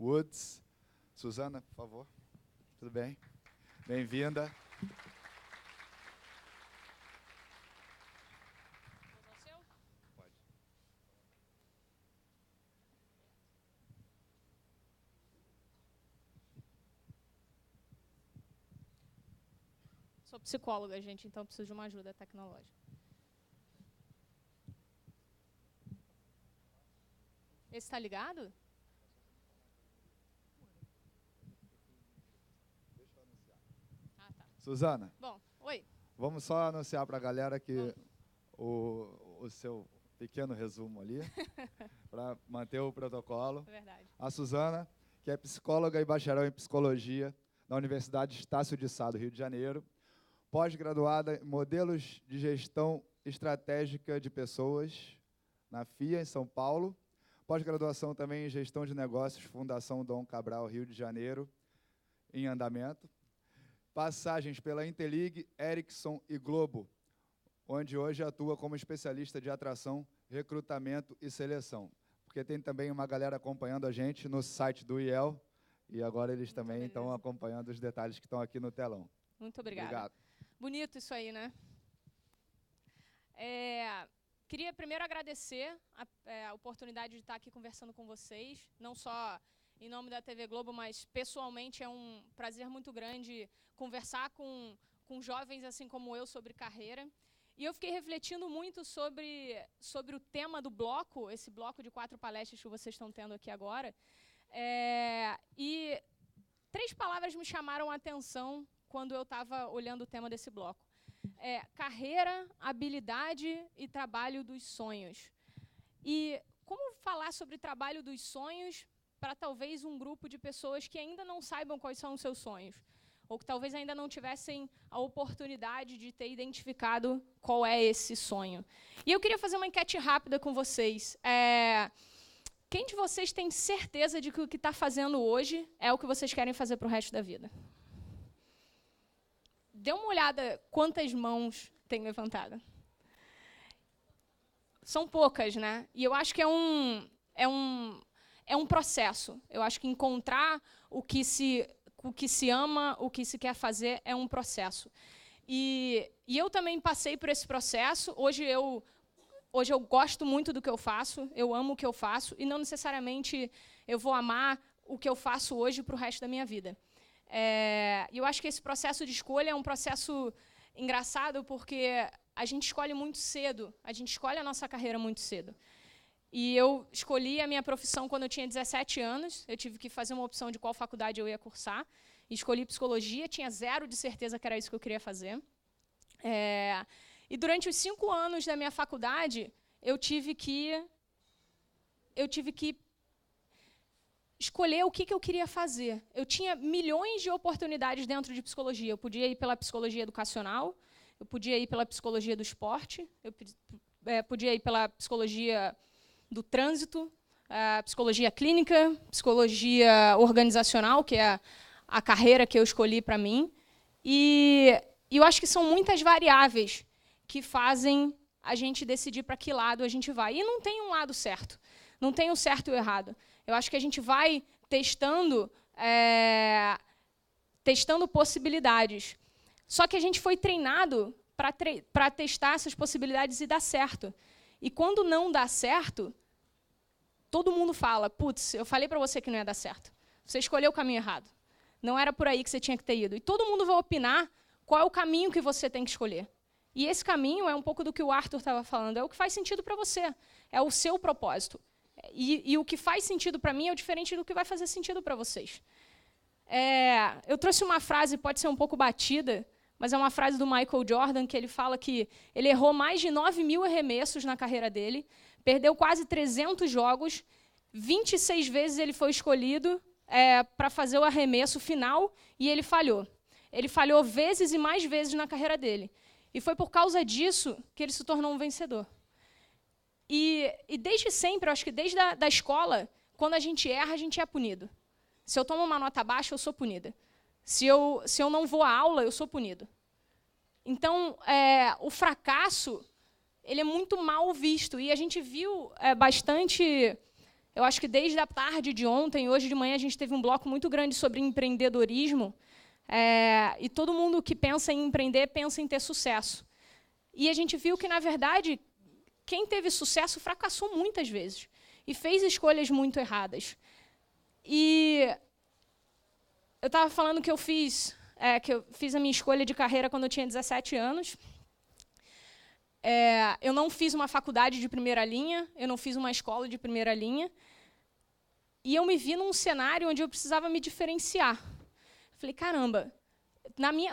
Woods. Suzana, por favor. Tudo bem? Bem-vinda. Pode. Sou psicóloga, gente, então preciso de uma ajuda tecnológica. Esse está ligado? Ah, tá. Suzana. Bom, oi. Vamos só anunciar para a galera que o seu pequeno resumo ali, para manter o protocolo. É verdade. A Suzana, que é psicóloga e bacharel em psicologia na Universidade Estácio de Sá, do Rio de Janeiro, pós-graduada em modelos de gestão estratégica de pessoas na FIA, em São Paulo, pós-graduação também em gestão de negócios, Fundação Dom Cabral, Rio de Janeiro, em andamento. Passagens pela Intelig, Ericsson e Globo, onde hoje atua como especialista de atração, recrutamento e seleção. Porque tem também uma galera acompanhando a gente no site do IEL, e agora eles também estão acompanhando os detalhes que estão aqui no telão. Muito obrigada. Obrigado. Bonito isso aí, né? Queria primeiro agradecer a oportunidade de estar aqui conversando com vocês, não só em nome da TV Globo, mas pessoalmente é um prazer muito grande conversar com jovens assim como eu sobre carreira. E eu fiquei refletindo muito sobre o tema do bloco, esse bloco de 4 palestras que vocês estão tendo aqui agora. E 3 palavras me chamaram a atenção quando eu estava olhando o tema desse bloco. Carreira, habilidade e trabalho dos sonhos. E como falar sobre trabalho dos sonhos para talvez um grupo de pessoas que ainda não saibam quais são os seus sonhos? Ou que talvez ainda não tivessem a oportunidade de ter identificado qual é esse sonho. E eu queria fazer uma enquete rápida com vocês. Quem de vocês tem certeza de que o que está fazendo hoje é o que vocês querem fazer para o resto da vida? Dê uma olhada quantas mãos tem levantada. São poucas, né? E eu acho que é um processo. Eu acho que encontrar o que se ama, o que se quer fazer, é um processo. E eu também passei por esse processo. Hoje eu gosto muito do que eu faço, eu amo o que eu faço, e não necessariamente eu vou amar o que eu faço hoje para o resto da minha vida. E eu acho que esse processo de escolha é um processo engraçado, porque a gente escolhe muito cedo, a gente escolhe a nossa carreira muito cedo. E eu escolhi a minha profissão quando eu tinha 17 anos, eu tive que fazer uma opção de qual faculdade eu ia cursar, escolhi psicologia, tinha 0 de certeza que era isso que eu queria fazer. E durante os 5 anos da minha faculdade, eu tive que escolher o que eu queria fazer. Eu tinha milhões de oportunidades dentro de psicologia. Eu podia ir pela psicologia educacional, eu podia ir pela psicologia do esporte, eu podia ir pela psicologia do trânsito, psicologia clínica, psicologia organizacional, que é a carreira que eu escolhi para mim. E eu acho que são muitas variáveis que fazem a gente decidir para que lado a gente vai. E não tem um lado certo, não tem o certo e o errado. Eu acho que a gente vai testando possibilidades. Só que a gente foi treinado para testar essas possibilidades e dar certo. E quando não dá certo, todo mundo fala, putz, eu falei para você que não ia dar certo. Você escolheu o caminho errado. Não era por aí que você tinha que ter ido. E todo mundo vai opinar qual é o caminho que você tem que escolher. E esse caminho é um pouco do que o Arthur estava falando, é o que faz sentido para você, é o seu propósito. E o que faz sentido para mim é diferente do que vai fazer sentido para vocês. Eu trouxe uma frase, pode ser um pouco batida, mas é uma frase do Michael Jordan, que ele fala que ele errou mais de 9.000 arremessos na carreira dele, perdeu quase 300 jogos, 26 vezes ele foi escolhido para fazer o arremesso final, e ele falhou. Ele falhou vezes e mais vezes na carreira dele. E foi por causa disso que ele se tornou um vencedor. E desde sempre, eu acho que desde a escola, quando a gente erra, a gente é punido. Se eu tomo uma nota baixa, eu sou punida. Se eu não vou à aula, eu sou punido. Então, o fracasso ele é muito mal visto. E a gente viu bastante Eu acho que desde a tarde de ontem, hoje de manhã, a gente teve um bloco muito grande sobre empreendedorismo. E todo mundo que pensa em empreender, pensa em ter sucesso. E a gente viu que, na verdade, quem teve sucesso fracassou muitas vezes e fez escolhas muito erradas. E eu estava falando que eu fiz a minha escolha de carreira quando eu tinha 17 anos. Eu não fiz uma faculdade de primeira linha, eu não fiz uma escola de primeira linha, e eu me vi num cenário onde eu precisava me diferenciar. Falei, caramba,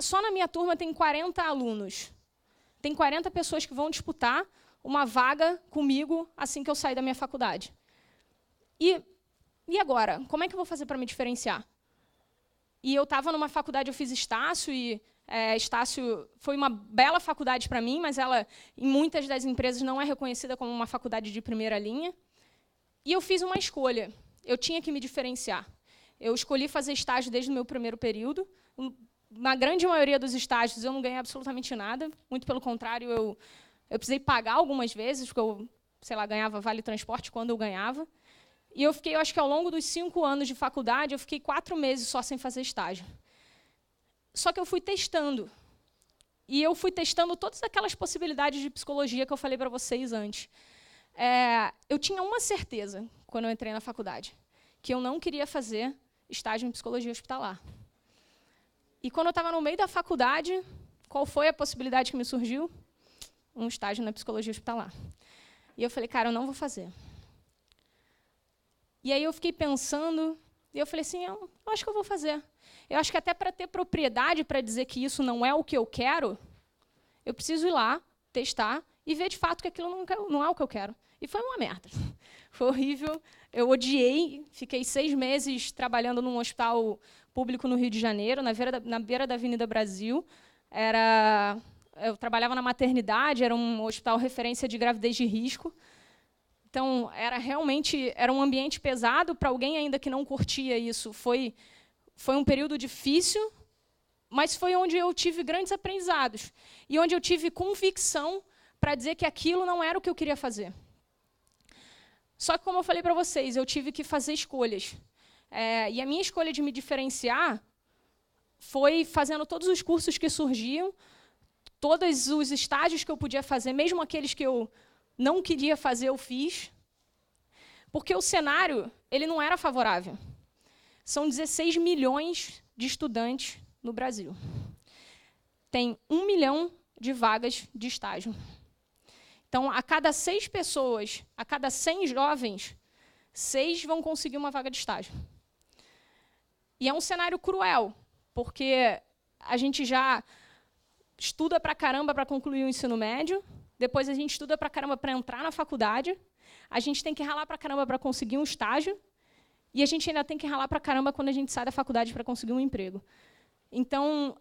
só na minha turma tem 40 alunos. Tem 40 pessoas que vão disputar uma vaga comigo assim que eu sair da minha faculdade. E agora? Como é que eu vou fazer para me diferenciar? E eu estava numa faculdade, eu fiz Estácio, e Estácio foi uma bela faculdade para mim, mas ela, em muitas das empresas, não é reconhecida como uma faculdade de primeira linha. E eu fiz uma escolha. Eu tinha que me diferenciar. Eu escolhi fazer estágio desde o meu primeiro período. Na grande maioria dos estágios, eu não ganhei absolutamente nada. Muito pelo contrário, eu precisei pagar algumas vezes, porque eu, ganhava vale transporte quando eu ganhava. E eu fiquei, acho que ao longo dos 5 anos de faculdade, eu fiquei 4 meses só sem fazer estágio. Só que eu fui testando. E eu fui testando todas aquelas possibilidades de psicologia que eu falei para vocês antes. Eu tinha uma certeza, quando eu entrei na faculdade, que eu não queria fazer estágio em psicologia hospitalar. E quando eu estava no meio da faculdade, qual foi a possibilidade que me surgiu? Um estágio na psicologia hospitalar. E eu falei, cara, eu não vou fazer. E aí eu fiquei pensando, e eu falei assim, eu acho que eu vou fazer. Eu acho que até para ter propriedade para dizer que isso não é o que eu quero, eu preciso ir lá, testar, e ver de fato que aquilo não é o que eu quero. E foi uma merda. Foi horrível. Eu odiei. Fiquei 6 meses trabalhando num hospital público no Rio de Janeiro, na beira da Avenida Brasil. Eu trabalhava na maternidade, era um hospital referência de gravidez de risco. Então, era um ambiente pesado para alguém ainda que não curtia isso. Foi um período difícil, mas foi onde eu tive grandes aprendizados e onde eu tive convicção para dizer que aquilo não era o que eu queria fazer. Só que, como eu falei para vocês, eu tive que fazer escolhas. E a minha escolha de me diferenciar foi fazendo todos os cursos que surgiam, todos os estágios que eu podia fazer, mesmo aqueles que eu não queria fazer, eu fiz, porque o cenário ele não era favorável. São 16 milhões de estudantes no Brasil. Tem 1 milhão de vagas de estágio. Então, a cada 6 pessoas, a cada 100 jovens, 6 vão conseguir uma vaga de estágio. E é um cenário cruel, porque a gente já estuda pra caramba para concluir o ensino médio, depois a gente estuda pra caramba para entrar na faculdade, a gente tem que ralar pra caramba para conseguir um estágio, e a gente ainda tem que ralar pra caramba quando a gente sai da faculdade para conseguir um emprego. Então,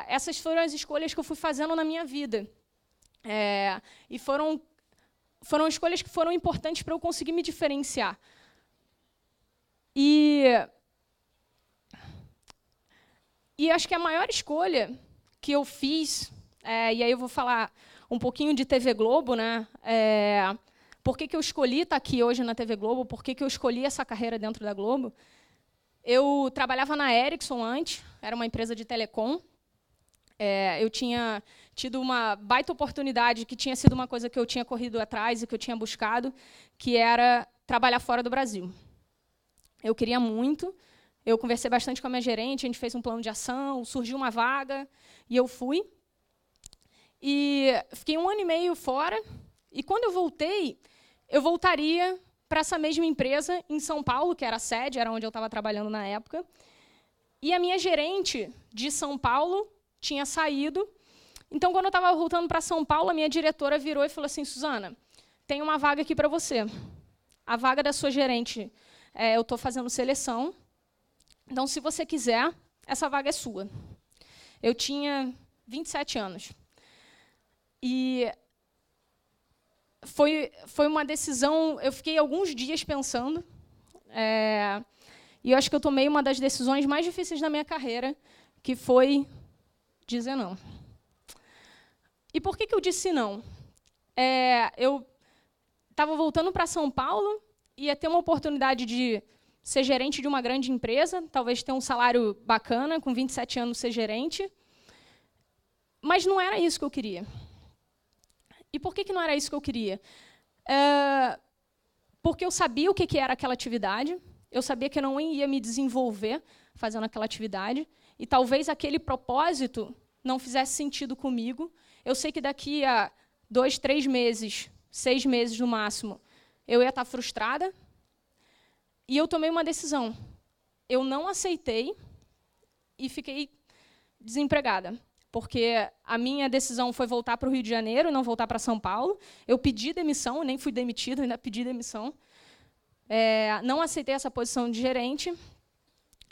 essas foram as escolhas que eu fui fazendo na minha vida. E foram escolhas que foram importantes para eu conseguir me diferenciar. E acho que a maior escolha que eu fiz, e aí eu vou falar um pouquinho de TV Globo, né? Por que eu escolhi estar aqui hoje na TV Globo, por que eu escolhi essa carreira dentro da Globo. Eu trabalhava na Ericsson antes, era uma empresa de telecom. Eu tinha tido uma baita oportunidade, que tinha sido uma coisa que eu tinha corrido atrás e que eu tinha buscado, que era trabalhar fora do Brasil. Eu queria muito, eu conversei bastante com a minha gerente, a gente fez um plano de ação, surgiu uma vaga, e eu fui. E fiquei 1 ano e meio fora, e quando eu voltei, eu voltaria para essa mesma empresa em São Paulo, que era a sede, era onde eu estava trabalhando na época. E a minha gerente de São Paulo tinha saído. Então, quando eu estava voltando para São Paulo, a minha diretora virou e falou assim, Suzana, tem uma vaga aqui para você. A vaga da sua gerente, eu estou fazendo seleção. Então, se você quiser, essa vaga é sua. Eu tinha 27 anos. E foi uma decisão... Eu fiquei alguns dias pensando. E eu acho que eu tomei uma das decisões mais difíceis da minha carreira, que foi dizer não. E por que eu disse não? Eu estava voltando para São Paulo ia ter uma oportunidade de ser gerente de uma grande empresa, talvez ter um salário bacana, com 27 anos ser gerente, mas não era isso que eu queria. E por que não era isso que eu queria? Porque eu sabia o que era aquela atividade, eu sabia que eu não ia me desenvolver fazendo aquela atividade, e talvez aquele propósito não fizesse sentido comigo. Eu sei que daqui a 2, 3 meses, 6 meses no máximo, eu ia estar frustrada, e eu tomei uma decisão. Eu não aceitei e fiquei desempregada, porque a minha decisão foi voltar para o Rio de Janeiro e não voltar para São Paulo. Eu pedi demissão, nem fui demitida, ainda pedi demissão. Não aceitei essa posição de gerente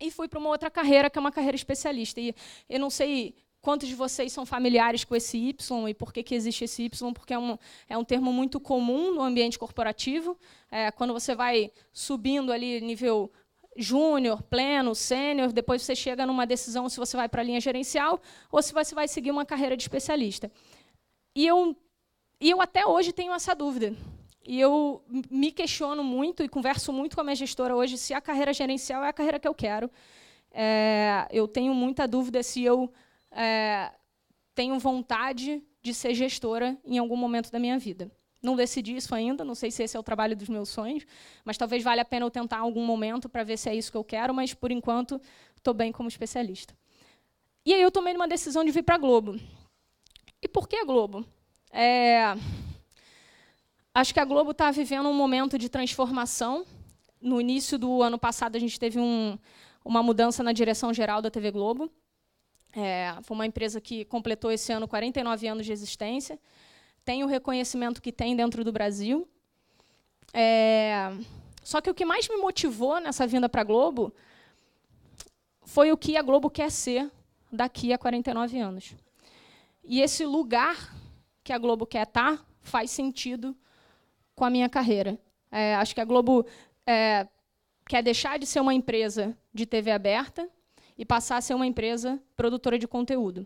e fui para uma outra carreira, que é uma carreira especialista. E eu não sei quantos de vocês são familiares com esse Y e por que existe esse Y, porque é um termo muito comum no ambiente corporativo. Quando você vai subindo ali nível júnior, pleno, sênior, depois você chega numa decisão se você vai para a linha gerencial ou se você vai seguir uma carreira de especialista. E eu até hoje tenho essa dúvida. E eu me questiono muito e converso muito com a minha gestora hoje se a carreira gerencial é a carreira que eu quero. Eu tenho muita dúvida se eu tenho vontade de ser gestora em algum momento da minha vida. Não decidi isso ainda, não sei se esse é o trabalho dos meus sonhos, mas talvez valha a pena eu tentar em algum momento para ver se é isso que eu quero, mas, por enquanto, estou bem como especialista. E aí eu tomei uma decisão de vir para a Globo. E por que a Globo? Acho que a Globo está vivendo um momento de transformação. No início do ano passado, a gente teve uma mudança na direção geral da TV Globo. Foi uma empresa que completou esse ano 49 anos de existência. Tem o reconhecimento que tem dentro do Brasil. Só que o que mais me motivou nessa vinda para a Globo foi o que a Globo quer ser daqui a 49 anos. E esse lugar que a Globo quer estar faz sentido com a minha carreira. Acho que a Globo quer deixar de ser uma empresa de TV aberta e passar a ser uma empresa produtora de conteúdo.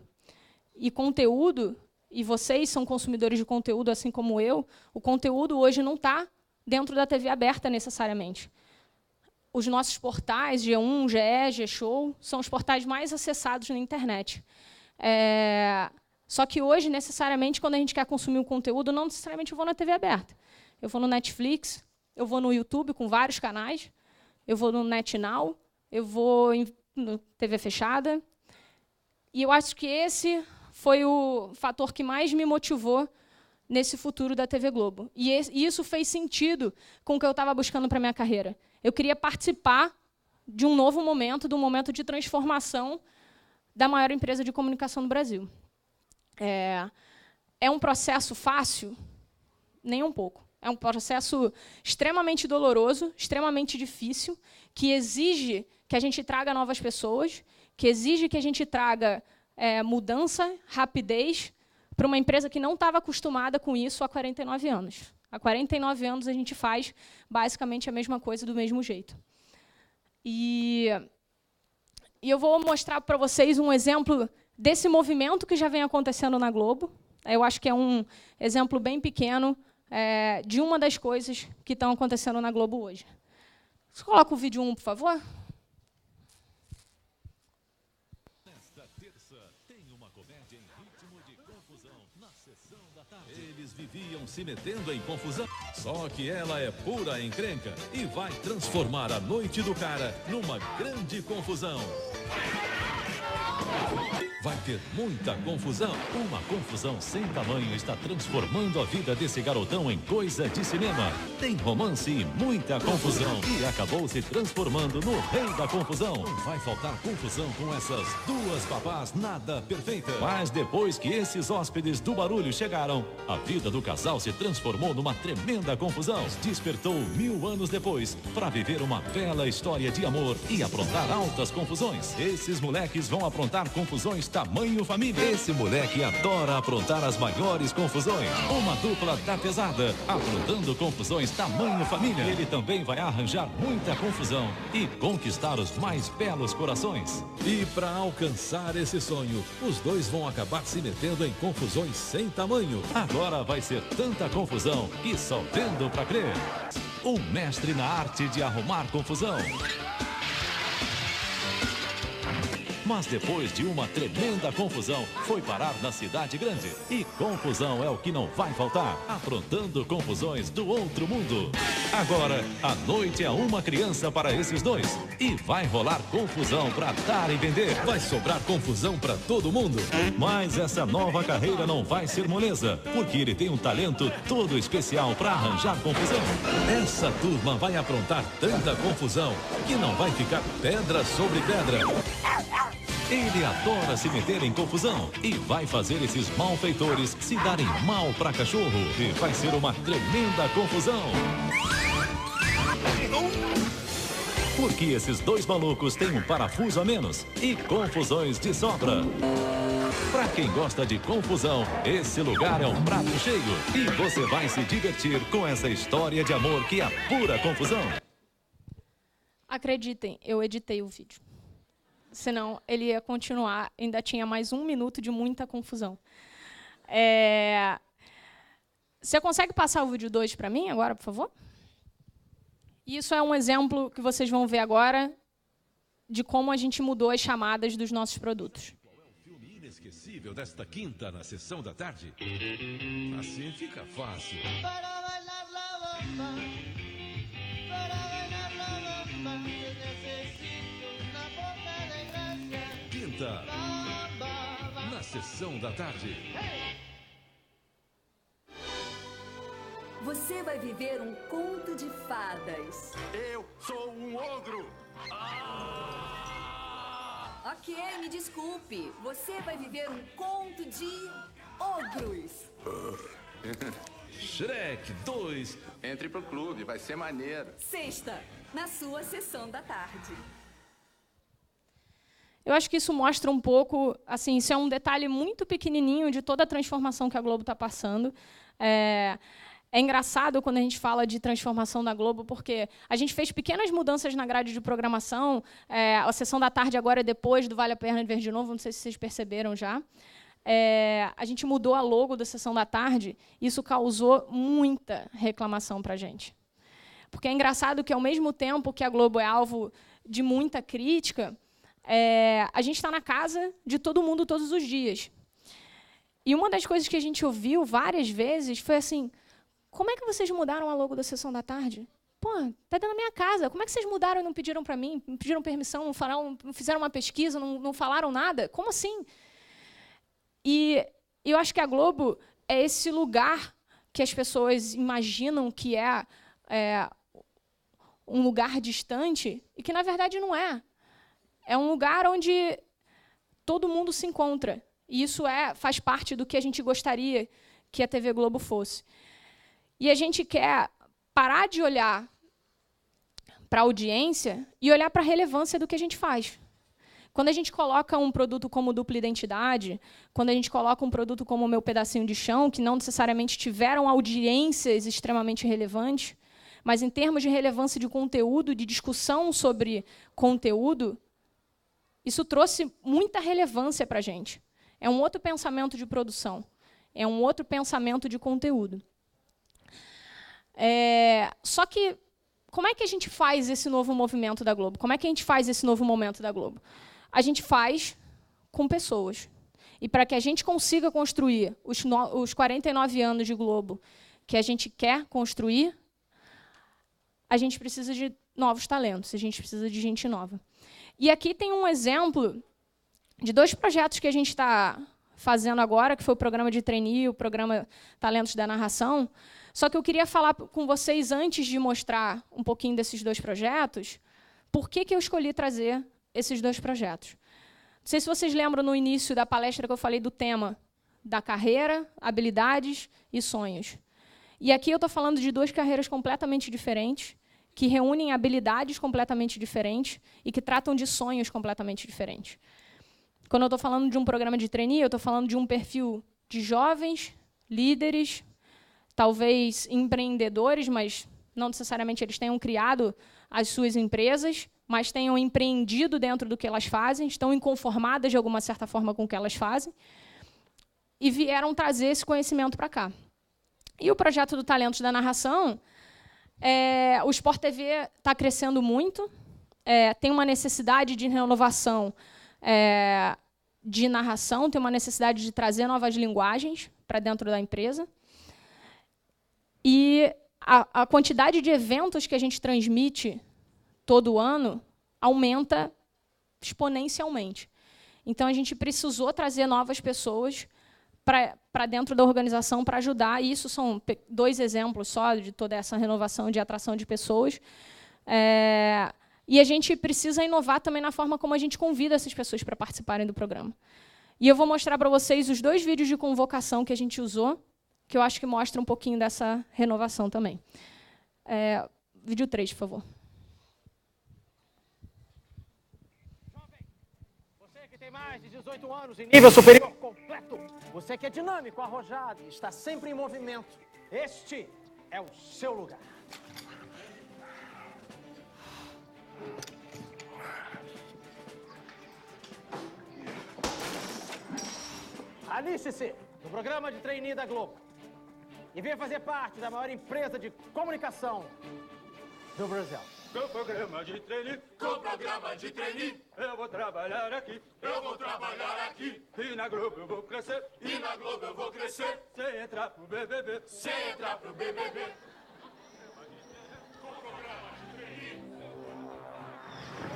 E conteúdo, e vocês são consumidores de conteúdo, assim como eu, o conteúdo hoje não está dentro da TV aberta, necessariamente. Os nossos portais, G1, GE, G-Show, são os portais mais acessados na internet. Só que hoje, necessariamente, quando a gente quer consumir um conteúdo, não necessariamente eu vou na TV aberta. Eu vou no Netflix, eu vou no YouTube com vários canais, eu vou no NetNow, eu vou no TV fechada. E eu acho que esse foi o fator que mais me motivou nesse futuro da TV Globo. E isso fez sentido com o que eu estava buscando para a minha carreira. Eu queria participar de um novo momento, de um momento de transformação da maior empresa de comunicação do Brasil. É um processo fácil? Nem um pouco. É um processo extremamente doloroso, extremamente difícil, que exige que a gente traga novas pessoas, que exige que a gente traga mudança, rapidez, para uma empresa que não estava acostumada com isso há 49 anos. Há 49 anos a gente faz basicamente a mesma coisa do mesmo jeito. E eu vou mostrar para vocês um exemplo desse movimento que já vem acontecendo na Globo. Eu acho que é um exemplo bem pequeno de uma das coisas que estão acontecendo na Globo hoje. Você coloca o vídeo 1, por favor? Nesta terça, tem uma comédia em ritmo de confusão na sessão da tarde. Eles viviam se metendo em confusão, só que ela é pura encrenca e vai transformar a noite do cara numa grande confusão. Vai ter muita confusão. Uma confusão sem tamanho está transformando a vida desse garotão em coisa de cinema. Tem romance e muita confusão. E acabou se transformando no rei da confusão. Não vai faltar confusão com essas duas babás nada perfeitas. Mas depois que esses hóspedes do barulho chegaram, a vida do casal se transformou numa tremenda confusão. Despertou 1000 anos depois para viver uma bela história de amor e aprontar altas confusões. Esses moleques vão aprontar confusões tamanho família. Esse moleque adora aprontar as maiores confusões. Uma dupla da pesada, aprontando confusões tamanho família. Ele também vai arranjar muita confusão e conquistar os mais belos corações. E para alcançar esse sonho, os dois vão acabar se metendo em confusões sem tamanho. Agora vai ser tanta confusão que só vendo pra crer. um mestre na arte de arrumar confusão. Mas depois de uma tremenda confusão, foi parar na cidade grande. E confusão é o que não vai faltar, aprontando confusões do outro mundo. Agora, a noite é uma criança para esses dois. E vai rolar confusão para dar e vender. Vai sobrar confusão para todo mundo. Mas essa nova carreira não vai ser moleza, porque ele tem um talento todo especial para arranjar confusão. Essa turma vai aprontar tanta confusão que não vai ficar pedra sobre pedra. Ele adora se meter em confusão e vai fazer esses malfeitores se darem mal pra cachorro. E vai ser uma tremenda confusão. Porque esses dois malucos têm um parafuso a menos e confusões de sobra. Pra quem gosta de confusão, esse lugar é um prato cheio. E você vai se divertir com essa história de amor que é pura confusão. Acreditem, eu editei o vídeo. Senão ele ia continuar, ainda tinha mais 1 minuto de muita confusão. Você consegue passar o vídeo 2 para mim agora, por favor? Isso é um exemplo que vocês vão ver agora de como a gente mudou as chamadas dos nossos produtos. Qual é o filme inesquecível desta quinta na sessão da tarde? Assim fica fácil. Quinta, na sessão da tarde. Você vai viver um conto de fadas. Eu sou um ogro! Ok, me desculpe. Você vai viver um conto de ogros. Shrek 2. Entre pro clube, vai ser maneiro. Sexta, na sua sessão da tarde. Eu acho que isso mostra um pouco, assim, isso é um detalhe muito pequenininho de toda a transformação que a Globo está passando. É engraçado quando a gente fala de transformação da Globo, porque a gente fez pequenas mudanças na grade de programação. A sessão da tarde agora é depois do Vale a Pena Ver de Novo, não sei se vocês perceberam já. A gente mudou a logo da sessão da tarde, e isso causou muita reclamação para a gente. Porque é engraçado que, ao mesmo tempo que a Globo é alvo de muita crítica, a gente está na casa de todo mundo todos os dias. E uma das coisas que a gente ouviu várias vezes foi assim: como é que vocês mudaram a logo da sessão da tarde? Pô, tá dentro da minha casa. Como é que vocês mudaram e não pediram para mim? Não pediram permissão, não fizeram uma pesquisa, não falaram nada? Como assim? E eu acho que a Globo é esse lugar que as pessoas imaginam que é um lugar distante e que, na verdade, não é. É um lugar onde todo mundo se encontra. E isso faz parte do que a gente gostaria que a TV Globo fosse. E a gente quer parar de olhar para a audiência e olhar para a relevância do que a gente faz. Quando a gente coloca um produto como Dupla Identidade, quando a gente coloca um produto como o Meu Pedacinho de Chão, que não necessariamente tiveram audiências extremamente relevantes, mas em termos de relevância de conteúdo, de discussão sobre conteúdo, isso trouxe muita relevância para a gente. É um outro pensamento de produção. É um outro pensamento de conteúdo. Só que, como é que a gente faz esse novo movimento da Globo? Como é que a gente faz esse novo momento da Globo? A gente faz com pessoas. E para que a gente consiga construir os 49 anos de Globo que a gente quer construir, a gente precisa de novos talentos, a gente precisa de gente nova. E aqui tem um exemplo de 2 projetos que a gente está fazendo agora, que foi o programa de trainee e o programa Talentos da Narração. Só que eu queria falar com vocês, antes de mostrar um pouquinho desses 2 projetos, por que eu escolhi trazer esses 2 projetos. Não sei se vocês lembram, no início da palestra, que eu falei do tema da carreira, habilidades e sonhos. E aqui eu estou falando de 2 carreiras completamente diferentes, que reúnem habilidades completamente diferentes e que tratam de sonhos completamente diferentes. Quando eu estou falando de um programa de trainee, eu estou falando de um perfil de jovens, líderes, talvez empreendedores, mas não necessariamente eles tenham criado as suas empresas, mas tenham empreendido dentro do que elas fazem, estão inconformadas de alguma certa forma com o que elas fazem, e vieram trazer esse conhecimento para cá. E o projeto do Talentos da Narração O Sport TV está crescendo muito, tem uma necessidade de renovação de narração, tem uma necessidade de trazer novas linguagens para dentro da empresa. E a quantidade de eventos que a gente transmite todo ano aumenta exponencialmente. Então, a gente precisou trazer novas pessoas para dentro da organização para ajudar. E isso são 2 exemplos só de toda essa renovação de atração de pessoas. E a gente precisa inovar também na forma como a gente convida essas pessoas para participarem do programa. E eu vou mostrar para vocês os 2 vídeos de convocação que a gente usou, que eu acho que mostra um pouquinho dessa renovação também. Vídeo 3, por favor. Jovem, você que tem mais de 18 anos em nível superior completo, você que é dinâmico, arrojado e está sempre em movimento, este é o seu lugar. Aliste-se no programa de trainee da Globo e venha fazer parte da maior empresa de comunicação do Brasil. Com programa de trainee, eu vou trabalhar aqui, e na Globo eu vou crescer, sem entrar pro BBB,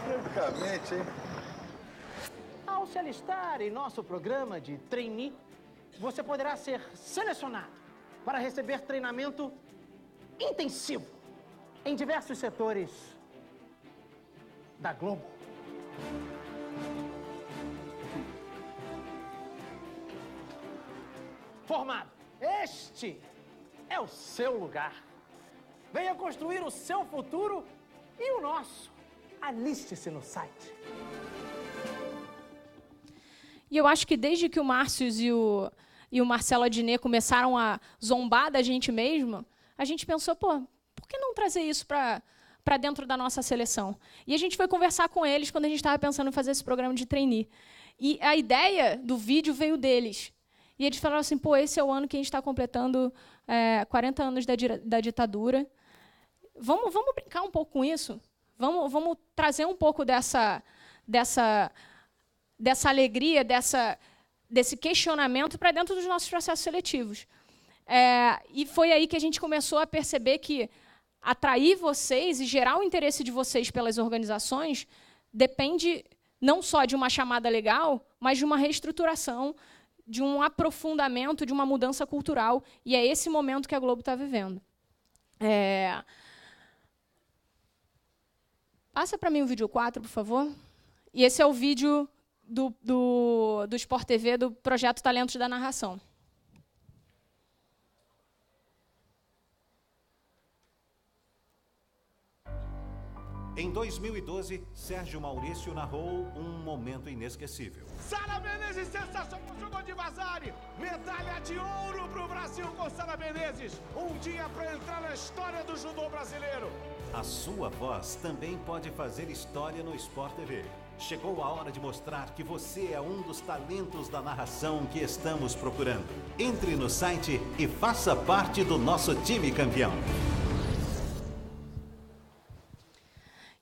Francamente, hein? Ao se alistar em nosso programa de trainee, você poderá ser selecionado para receber treinamento intensivo em diversos setores da Globo. Formado, este é o seu lugar. Venha construir o seu futuro e o nosso. Aliste-se no site. E eu acho que desde que o Márcios e o Marcelo Adnet começaram a zombar da gente mesmo, a gente pensou, pô, por que não trazer isso para dentro da nossa seleção? E a gente foi conversar com eles quando a gente estava pensando em fazer esse programa de trainee. E a ideia do vídeo veio deles. E eles falaram assim, pô, esse é o ano que a gente está completando 40 anos da ditadura. Vamos brincar um pouco com isso? Vamos trazer um pouco dessa alegria, desse questionamento para dentro dos nossos processos seletivos. E foi aí que a gente começou a perceber que atrair vocês e gerar o interesse de vocês pelas organizações depende não só de uma chamada legal, mas de uma reestruturação, de um aprofundamento, de uma mudança cultural. E é esse momento que a Globo está vivendo. Passa para mim o vídeo 4, por favor. E esse é o vídeo do Sport TV, do projeto Talentos da Narração. Em 2012, Sérgio Maurício narrou um momento inesquecível. Sara Menezes, sensação pro jogo de Vasari. Medalha de ouro pro Brasil com Sara Menezes. Um dia para entrar na história do judô brasileiro. A sua voz também pode fazer história no Sport TV. Chegou a hora de mostrar que você é um dos talentos da narração que estamos procurando. Entre no site e faça parte do nosso time campeão.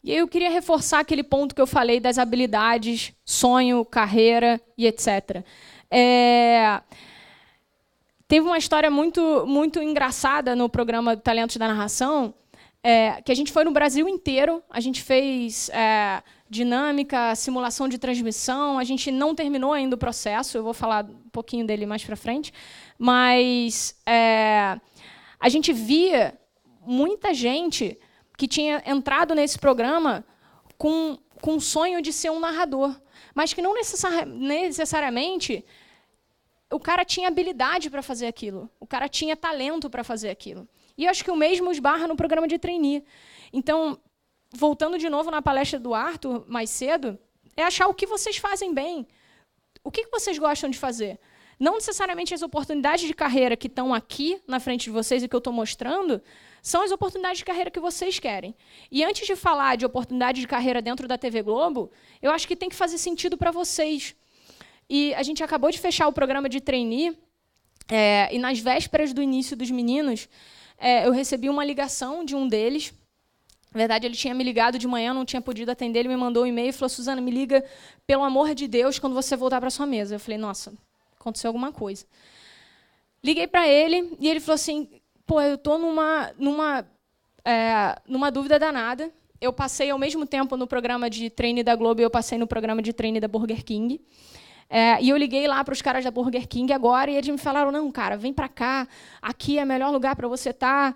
E aí eu queria reforçar aquele ponto que eu falei das habilidades, sonho, carreira e etc. Teve uma história muito engraçada no programa Talentos da Narração, que a gente foi no Brasil inteiro, a gente fez dinâmica, simulação de transmissão, a gente não terminou ainda o processo, eu vou falar um pouquinho dele mais para frente, mas a gente via muita gente que tinha entrado nesse programa com o sonho de ser um narrador, mas que não necessariamente o cara tinha habilidade para fazer aquilo, o cara tinha talento para fazer aquilo. E eu acho que o mesmo esbarra no programa de trainee. Então, voltando de novo na palestra do Arthur, mais cedo, é achar o que vocês fazem bem, o que vocês gostam de fazer. Não necessariamente as oportunidades de carreira que estão aqui na frente de vocês e que eu estou mostrando são as oportunidades de carreira que vocês querem. E antes de falar de oportunidade de carreira dentro da TV Globo, eu acho que tem que fazer sentido para vocês. E a gente acabou de fechar o programa de trainee, e nas vésperas do início dos meninos, eu recebi uma ligação de um deles. Na verdade, ele tinha me ligado de manhã, não tinha podido atender, ele me mandou um e-mail e falou, Suzana, me liga, pelo amor de Deus, quando você voltar para sua mesa. Eu falei, nossa, aconteceu alguma coisa. Liguei para ele e ele falou assim, pô, eu estou numa dúvida danada. Eu passei ao mesmo tempo no programa de treine da Globo e eu passei no programa de treine da Burger King. E eu liguei lá para os caras da Burger King agora e eles me falaram, não, cara, vem para cá, aqui é o melhor lugar para você estar.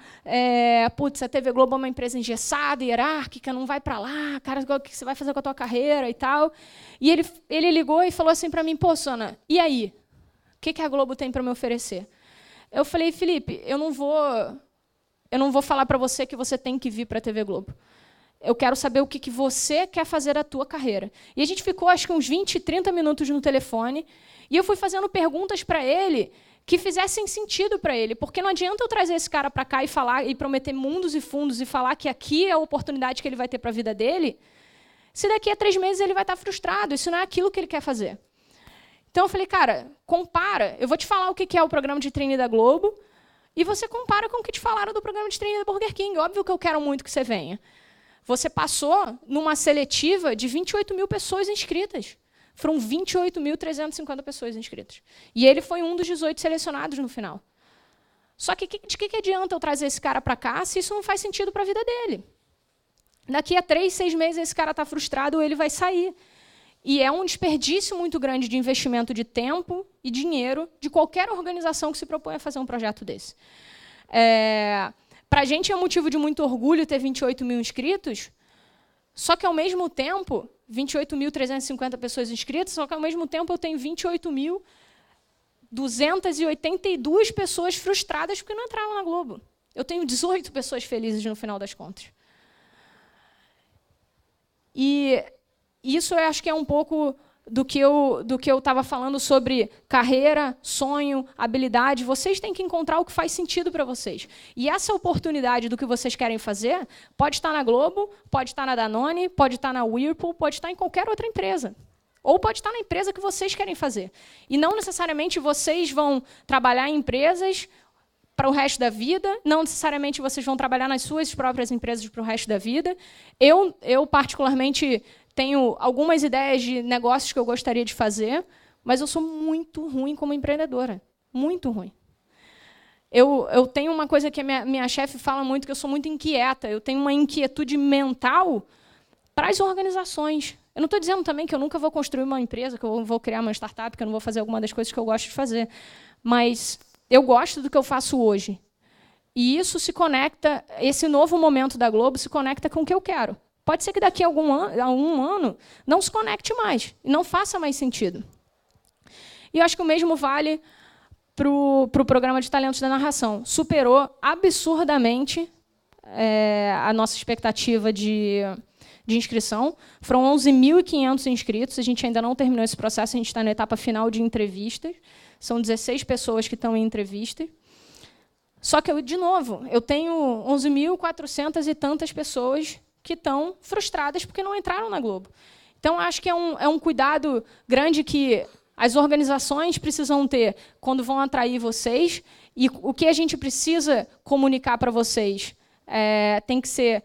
Putz, a TV Globo é uma empresa engessada, hierárquica, não vai para lá, cara, o que você vai fazer com a tua carreira e tal. E ele ligou e falou assim para mim, pô, Sona, e aí? O que a Globo tem para me oferecer? Eu falei, Felipe, eu não vou falar para você que você tem que vir para a TV Globo. Eu quero saber o que você quer fazer da tua carreira. E a gente ficou, acho que uns 20, 30 minutos no telefone, e eu fui fazendo perguntas para ele que fizessem sentido para ele, porque não adianta eu trazer esse cara para cá e falar e prometer mundos e fundos e falar que aqui é a oportunidade que ele vai ter para a vida dele, se daqui a 3 meses ele vai estar frustrado, isso não é aquilo que ele quer fazer. Então eu falei, cara, compara, eu vou te falar o que é o programa de treine da Globo, e você compara com o que te falaram do programa de treine da Burger King. Óbvio que eu quero muito que você venha. Você passou numa seletiva de 28 mil pessoas inscritas. Foram 28.350 pessoas inscritas. E ele foi um dos 18 selecionados no final. Só que de que adianta eu trazer esse cara para cá se isso não faz sentido para a vida dele? Daqui a 3, 6 meses esse cara está frustrado, ele vai sair. E é um desperdício muito grande de investimento de tempo e dinheiro de qualquer organização que se propõe a fazer um projeto desse. Para a gente é motivo de muito orgulho ter 28 mil inscritos, só que, ao mesmo tempo, 28.350 pessoas inscritas, só que, ao mesmo tempo, eu tenho 28.282 pessoas frustradas porque não entraram na Globo. Eu tenho 18 pessoas felizes no final das contas. E isso eu acho que é um pouco do que eu estava falando sobre carreira, sonho, habilidade. Vocês têm que encontrar o que faz sentido para vocês. E essa oportunidade do que vocês querem fazer pode estar na Globo, pode estar na Danone, pode estar na Whirlpool, pode estar em qualquer outra empresa. Ou pode estar na empresa que vocês querem fazer. E não necessariamente vocês vão trabalhar em empresas para o resto da vida, não necessariamente vocês vão trabalhar nas suas próprias empresas para o resto da vida. Eu particularmente, tenho algumas ideias de negócios que eu gostaria de fazer, mas eu sou muito ruim como empreendedora. Muito ruim. Eu tenho uma coisa que a minha chefe fala muito, que eu sou muito inquieta. Eu tenho uma inquietude mental para as organizações. Eu não estou dizendo também que eu nunca vou construir uma empresa, que eu vou criar uma startup, que eu não vou fazer alguma das coisas que eu gosto de fazer. Mas eu gosto do que eu faço hoje. E isso se conecta, esse novo momento da Globo se conecta com o que eu quero. Pode ser que daqui a um ano não se conecte mais, e não faça mais sentido. E eu acho que o mesmo vale para o programa de talentos da narração. Superou absurdamente a nossa expectativa de inscrição. Foram 11.500 inscritos, a gente ainda não terminou esse processo, a gente está na etapa final de entrevistas. São 16 pessoas que estão em entrevista. Só que, de novo, eu tenho 11.400 e tantas pessoas que estão frustradas porque não entraram na Globo. Então, acho que é um cuidado grande que as organizações precisam ter quando vão atrair vocês, e o que a gente precisa comunicar para vocês tem que ser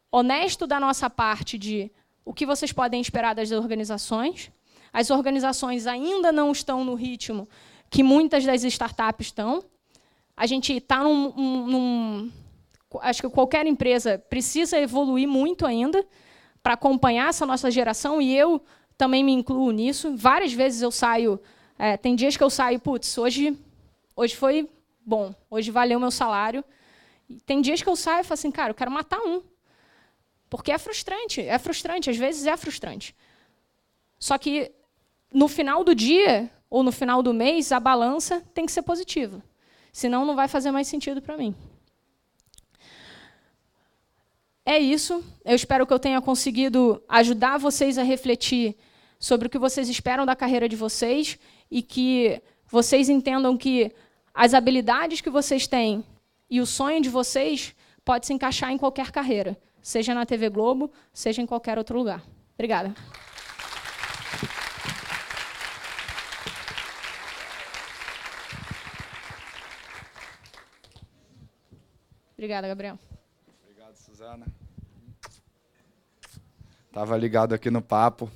honesto da nossa parte de o que vocês podem esperar das organizações. As organizações ainda não estão no ritmo que muitas das startups estão. A gente está acho que qualquer empresa precisa evoluir muito ainda para acompanhar essa nossa geração, e eu também me incluo nisso. Várias vezes eu saio, tem dias que eu saio, putz, hoje foi bom, hoje valeu o meu salário. E tem dias que eu saio e falo assim, cara, eu quero matar um. Porque é frustrante, às vezes é frustrante. Só que no final do dia, ou no final do mês, a balança tem que ser positiva. Senão não vai fazer mais sentido para mim. É isso. Eu espero que eu tenha conseguido ajudar vocês a refletir sobre o que vocês esperam da carreira de vocês e que vocês entendam que as habilidades que vocês têm e o sonho de vocês pode se encaixar em qualquer carreira, seja na TV Globo, seja em qualquer outro lugar. Obrigada. Obrigada, Gabriel. Obrigado, Suzana. Estava ligado aqui no papo.